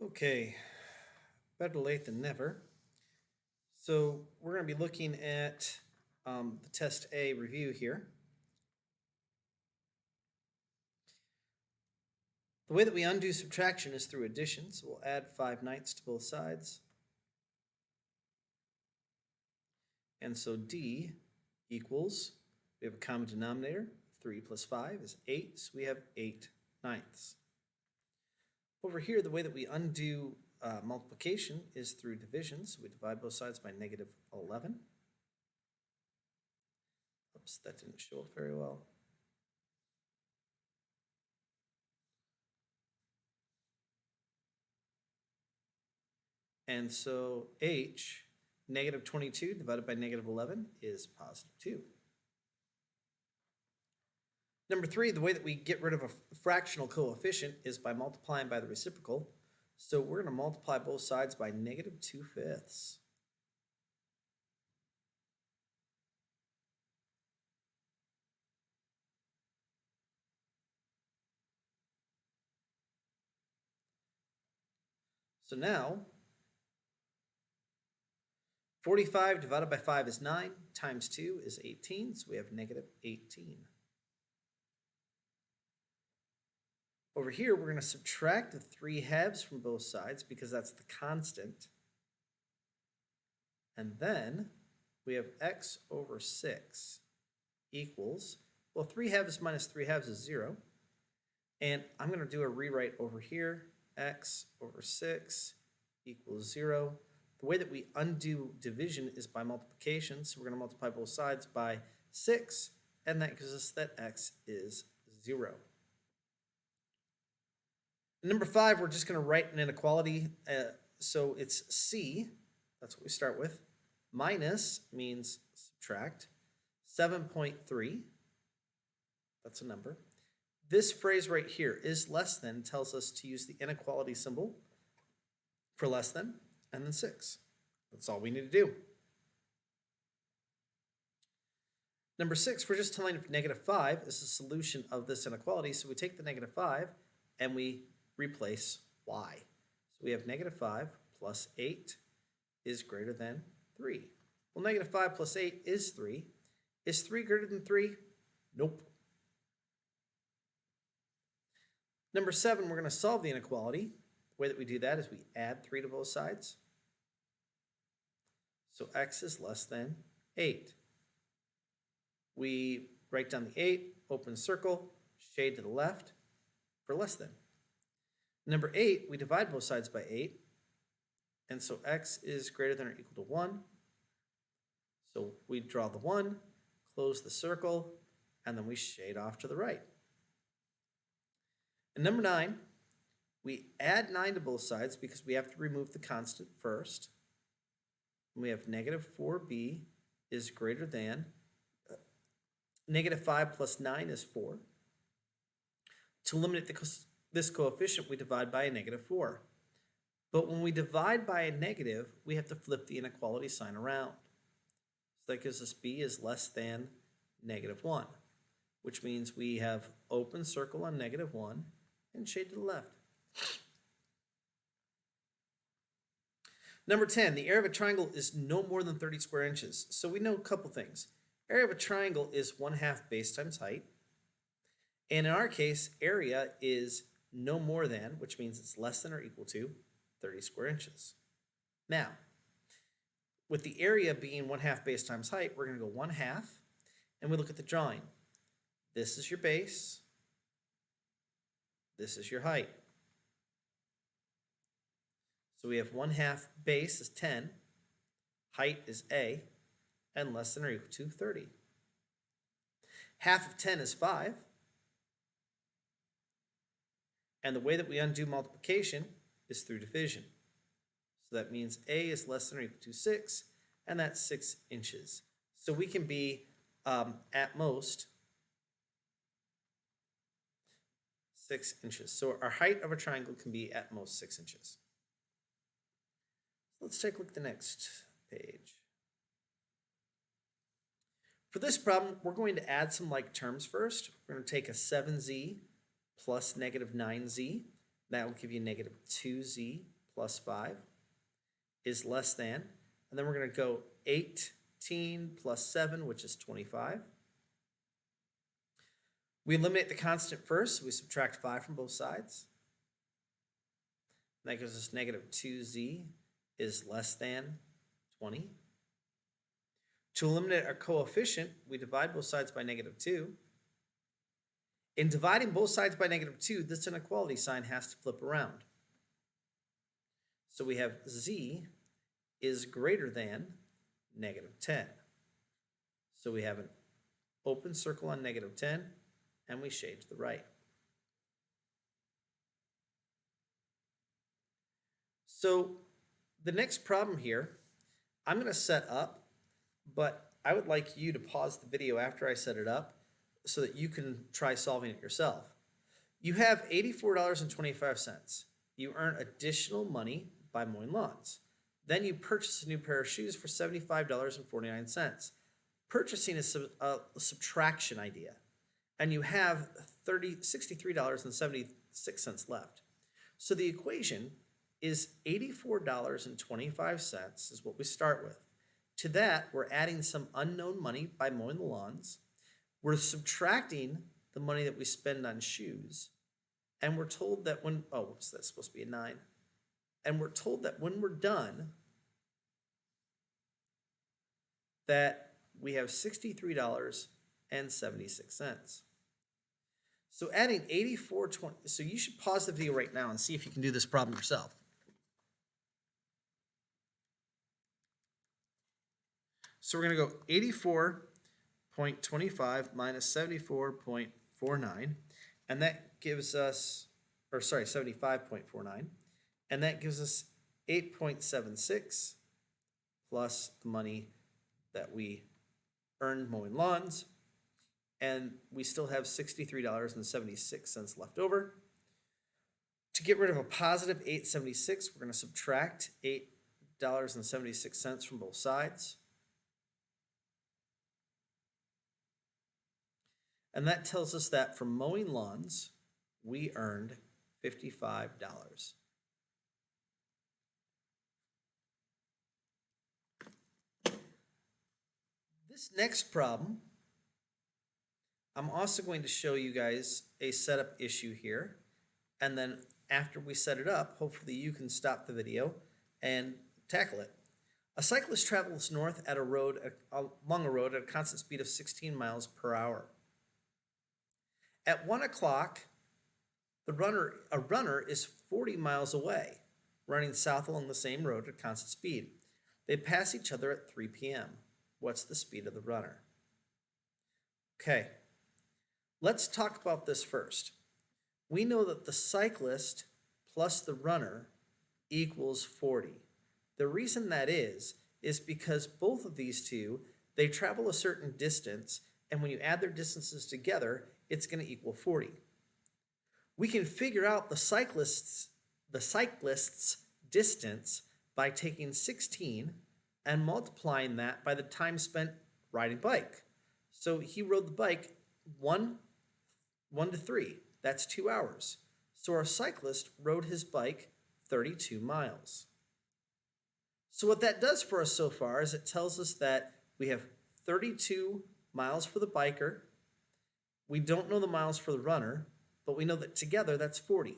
Okay, better late than never. So we're going to be looking at the test A review here. The way that we undo subtraction is through addition, so we'll add 5/9 to both sides. And so D equals, we have a common denominator, 3 plus 5 is 8, so we have 8/9. Over here, the way that we undo multiplication is through division, so we divide both sides by -11. Oops, that didn't show up very well. And so H, -22 divided by -11 is +2. Number 3, the way that we get rid of a fractional coefficient is by multiplying by the reciprocal. So we're going to multiply both sides by -2/5. So now, 45 divided by 5 is 9, times 2 is 18, so we have -18. Over here, we're going to subtract the 3/2 from both sides because that's the constant. And then we have x over 6 equals, well, 3/2 minus 3/2 is 0. And I'm going to do a rewrite over here. X over 6 equals 0. The way that we undo division is by multiplication. So we're going to multiply both sides by 6. And that gives us that x is 0. Number 5, we're just going to write an inequality. So it's C, that's what we start with. Minus means subtract. 7.3, that's a number. This phrase right here, is less than, tells us to use the inequality symbol for less than, and then 6. That's all we need to do. Number 6, we're just telling if -5 is the solution of this inequality. So we take the -5 and we replace y. So we have -5 plus 8 is greater than 3. Well, -5 plus 8 is 3. Is 3 greater than 3? Nope. Number 7, we're going to solve the inequality. The way that we do that is we add 3 to both sides. So x is less than 8. We write down the 8, open circle, shade to the left for less than. Number 8, we divide both sides by 8. And so x is greater than or equal to 1. So we draw the 1, close the circle, and then we shade off to the right. And number 9, we add 9 to both sides because we have to remove the constant first. And we have -4b is greater than, -5 plus 9 is 4. To eliminate this coefficient, we divide by a -4. But when we divide by a negative, we have to flip the inequality sign around. So that gives us b is less than -1, which means we have open circle on -1 and shade to the left. Number 10, the area of a triangle is no more than 30 square inches. So we know a couple things. Area of a triangle is 1/2 base times height. And in our case, area is no more than, which means it's less than or equal to 30 square inches. Now, with the area being 1/2 base times height, we're going to go 1/2, and we look at the drawing. This is your base. This is your height. So we have 1/2 base is 10, height is a, and less than or equal to 30. Half of 10 is 5. And the way that we undo multiplication is through division. So that means a is less than or equal to 6, and that's 6 inches. So we can be at most 6 inches. So our height of a triangle can be at most 6 inches. Let's take a look at the next page. For this problem, we're going to add some like terms first. We're going to take a 7z plus -9z. That will give you negative 2z plus 5 is less than, and then we're going to go 18 plus 7, which is 25. We eliminate the constant first, so we subtract 5 from both sides. That gives us negative 2z is less than 20. To eliminate our coefficient, we divide both sides by negative 2. In dividing both sides by negative 2, this inequality sign has to flip around. So we have z is greater than negative 10. So we have an open circle on negative 10, and we shade to the right. So the next problem here, I'm going to set up, but I would like you to pause the video after I set it up so that you can try solving it yourself. You have $84.25. You earn additional money by mowing lawns. Then you purchase a new pair of shoes for $75.49. Purchasing is a subtraction idea, and you have $63.76 left. So the equation is $84.25 is what we start with. To that, we're adding some unknown money by mowing the lawns. We're subtracting the money that we spend on shoes. And we're told that when, oh, whoops, that's supposed to be a 9. And we're told that when we're done, that we have $63.76. So adding 84.20, so you should pause the video right now and see if you can do this problem yourself. So we're going to go 84.25 minus 74.49, and that gives us, or sorry, 75.49, and that gives us 8.76 plus the money that we earned mowing lawns, and we still have $63.76 left over. To get rid of a positive 876, we're going to subtract $8.76 from both sides. And that tells us that from mowing lawns, we earned $55. This next problem, I'm also going to show you guys a setup issue here. And then after we set it up, hopefully you can stop the video and tackle it. A cyclist travels north at along a road at a constant speed of 16 miles per hour. At 1 o'clock, a runner is 40 miles away, running south along the same road at constant speed. They pass each other at 3 p.m. What's the speed of the runner? Okay, let's talk about this first. We know that the cyclist plus the runner equals 40. The reason that is because both of these two, they travel a certain distance, and when you add their distances together, it's going to equal 40. We can figure out the cyclist's distance by taking 16 and multiplying that by the time spent riding bike. So he rode the bike 1 to 3. That's 2 hours. So our cyclist rode his bike 32 miles. So what that does for us so far is it tells us that we have 32 miles for the biker. We don't know the miles for the runner, but we know that together that's 40.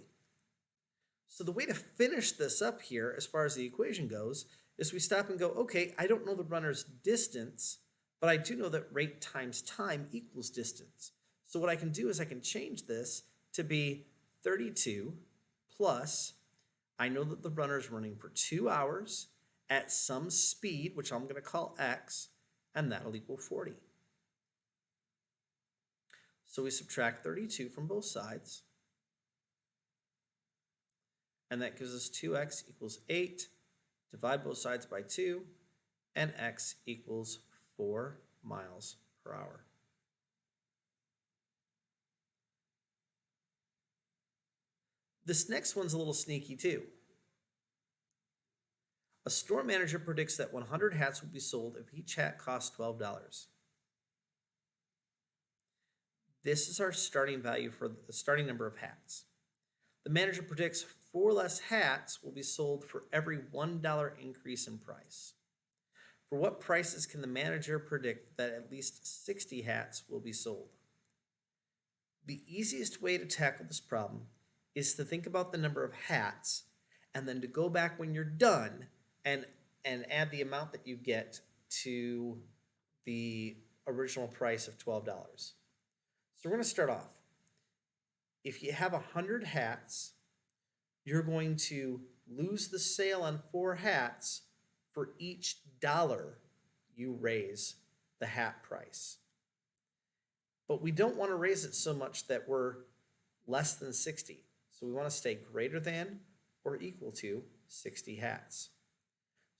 So the way to finish this up here, as far as the equation goes, is we stop and go, okay, I don't know the runner's distance, but I do know that rate times time equals distance. So what I can do is I can change this to be 32 plus, I know that the runner's running for 2 hours at some speed, which I'm going to call x, and that'll equal 40. So we subtract 32 from both sides, and that gives us 2x equals 8. Divide both sides by 2, and x equals 4 miles per hour. This next one's a little sneaky too. A store manager predicts that 100 hats will be sold if each hat costs $12. This is our starting value for the starting number of hats. The manager predicts 4 less hats will be sold for every $1 increase in price. For what prices can the manager predict that at least 60 hats will be sold? The easiest way to tackle this problem is to think about the number of hats and then to go back when you're done and add the amount that you get to the original price of $12. So we're going to start off. If you have 100 hats, you're going to lose the sale on 4 hats for each dollar you raise the hat price. But we don't want to raise it so much that we're less than 60. So we want to stay greater than or equal to 60 hats.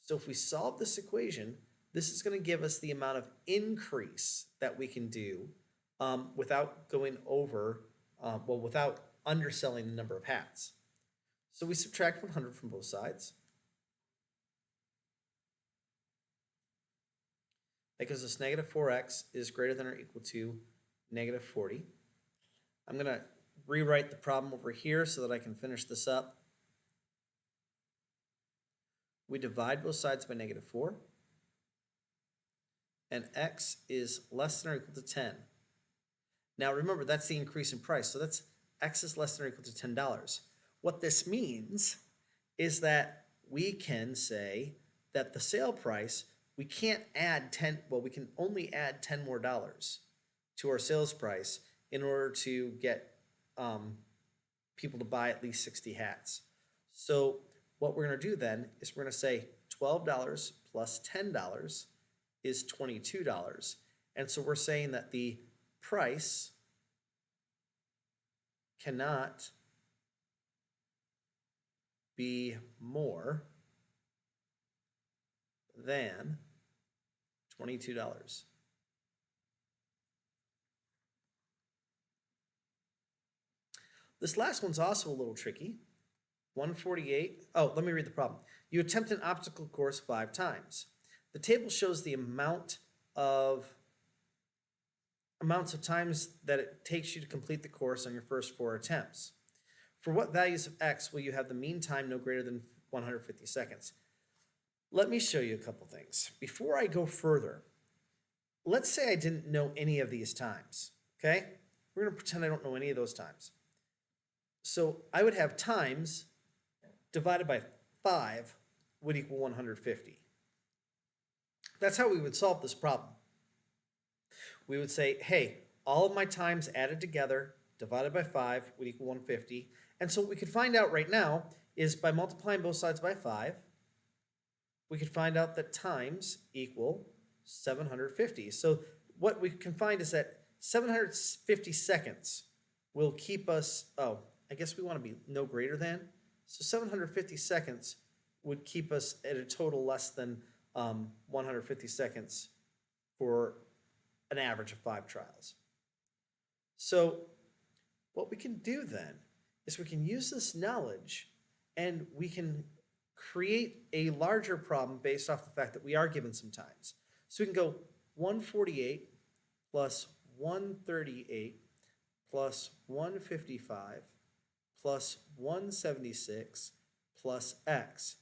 So if we solve this equation, this is going to give us the amount of increase that we can do without going over, without underselling the number of hats. So we subtract 100 from both sides. That gives us negative 4x is greater than or equal to negative 40. I'm going to rewrite the problem over here so that I can finish this up. We divide both sides by negative 4. And x is less than or equal to 10. Now remember, that's the increase in price. So that's x is less than or equal to $10. What this means is that we can say that the sale price, we can't add 10, well, we can only add $10 more to our sales price in order to get people to buy at least 60 hats. So what we're going to do then is we're going to say $12 plus $10 is $22. And so we're saying that the price cannot be more than $22. This last one's also a little tricky. 148. Oh, let me read the problem. You attempt an obstacle course 5 times. The table shows the amounts of times that it takes you to complete the course on your first 4 attempts. For what values of x will you have the mean time no greater than 150 seconds? Let me show you a couple things. Before I go further, let's say I didn't know any of these times, okay? We're going to pretend I don't know any of those times. So I would have times divided by 5 would equal 150. That's how we would solve this problem. We would say, hey, all of my times added together divided by 5 would equal 150. And so what we could find out right now is by multiplying both sides by 5, we could find out that times equal 750. So what we can find is that 750 seconds will keep us, oh, I guess we want to be no greater than. So 750 seconds would keep us at a total less than 150 seconds for an average of 5 trials. So what we can do then is we can use this knowledge and we can create a larger problem based off the fact that we are given some times. So we can go 148 plus 138 plus 155 plus 176 plus x.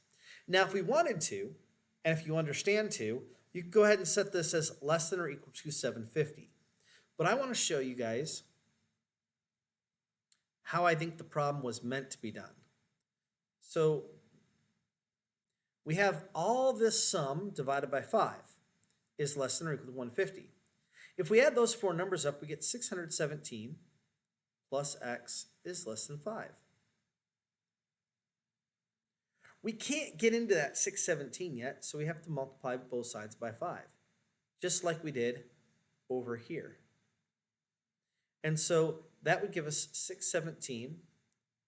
Now if we wanted to, and if you understand to, you can go ahead and set this as less than or equal to 750. But I want to show you guys how I think the problem was meant to be done. So we have all this sum divided by 5 is less than or equal to 150. If we add those 4 numbers up, we get 617 plus x is less than 5. We can't get into that 617 yet, so we have to multiply both sides by 5, just like we did over here. And so that would give us 617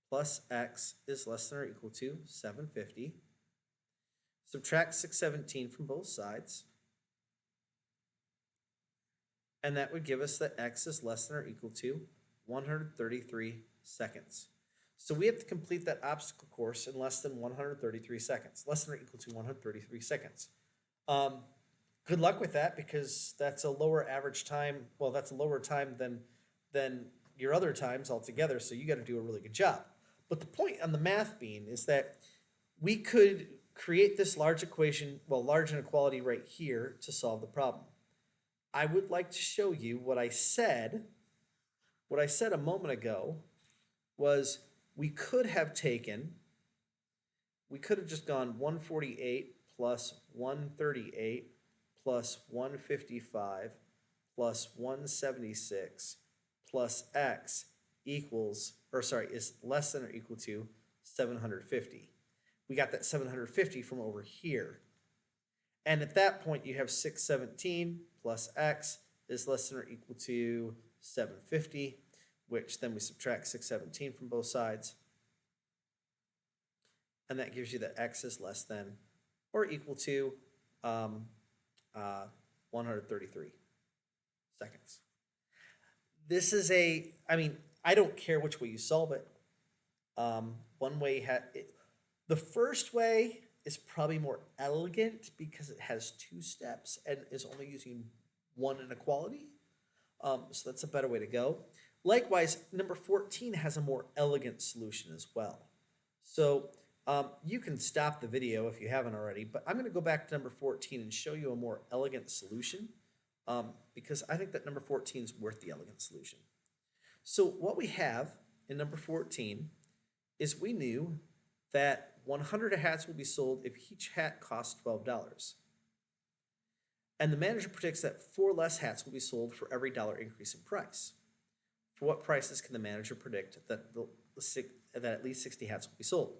plus x is less than or equal to 750. Subtract 617 from both sides. And that would give us that x is less than or equal to 133 seconds. So we have to complete that obstacle course in less than 133 seconds, less than or equal to 133 seconds. Good luck with that, because that's a lower average time. Well, that's a lower time than your other times altogether, so you got to do a really good job. But the point on the math being is that we could create this large equation, well, large inequality right here to solve the problem. I would like to show you what I said. What I said a moment ago was we could have just gone 148 plus 138 plus 155 plus 176 plus x is less than or equal to 750. We got that 750 from over here. And at that point, you have 617 plus x is less than or equal to 750, which then we subtract 617 from both sides. And that gives you that x is less than or equal to 133 seconds. This is I don't care which way you solve it. One way the first way is probably more elegant because it has two steps and is only using one inequality. So that's a better way to go. Likewise, number 14 has a more elegant solution as well. So you can stop the video if you haven't already, but I'm going to go back to number 14 and show you a more elegant solution because I think that number 14 is worth the elegant solution. So what we have in number 14 is we knew that 100 hats will be sold if each hat costs $12. And the manager predicts that 4 less hats will be sold for every $1 increase in price. For what prices can the manager predict that at least 60 hats will be sold?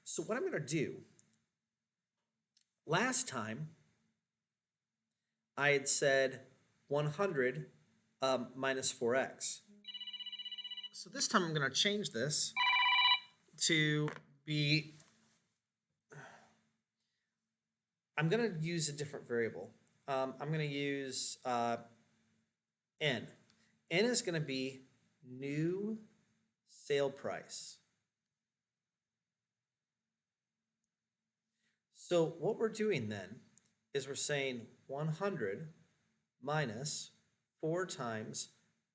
So what I'm going to do, last time I had said 100 minus 4x. So this time I'm going to change this to be, I'm going to use a different variable. I'm going to use n. N is going to be new sale price. So what we're doing then is we're saying 100 minus 4 times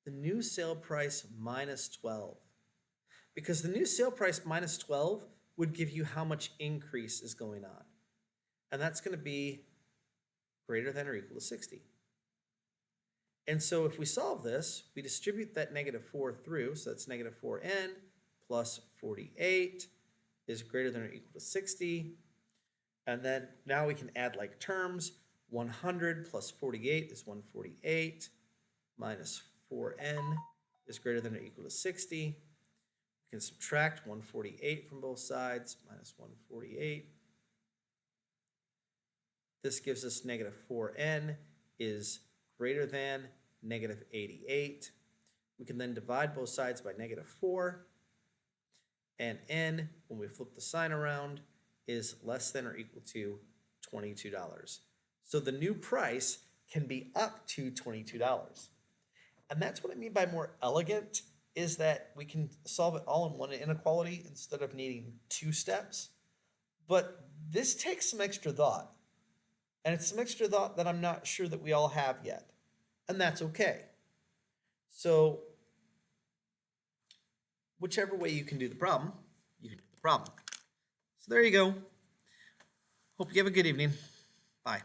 the new sale price minus 12. Because the new sale price minus 12 would give you how much increase is going on. And that's going to be greater than or equal to 60. And so if we solve this, we distribute that negative 4 through, so that's negative 4n plus 48 is greater than or equal to 60. And then now we can add like terms. 100 plus 48 is 148 minus 4n is greater than or equal to 60. We can subtract 148 from both sides, minus 148. This gives us negative 4n is greater than negative 88. We can then divide both sides by negative 4. And n, when we flip the sign around, is less than or equal to $22. So the new price can be up to $22. And that's what I mean by more elegant, is that we can solve it all in one inequality instead of needing 2 steps. But this takes some extra thought. And it's some extra thought that I'm not sure that we all have yet. And that's okay. So whichever way you can do the problem, you can do the problem. So there you go. Hope you have a good evening. Bye.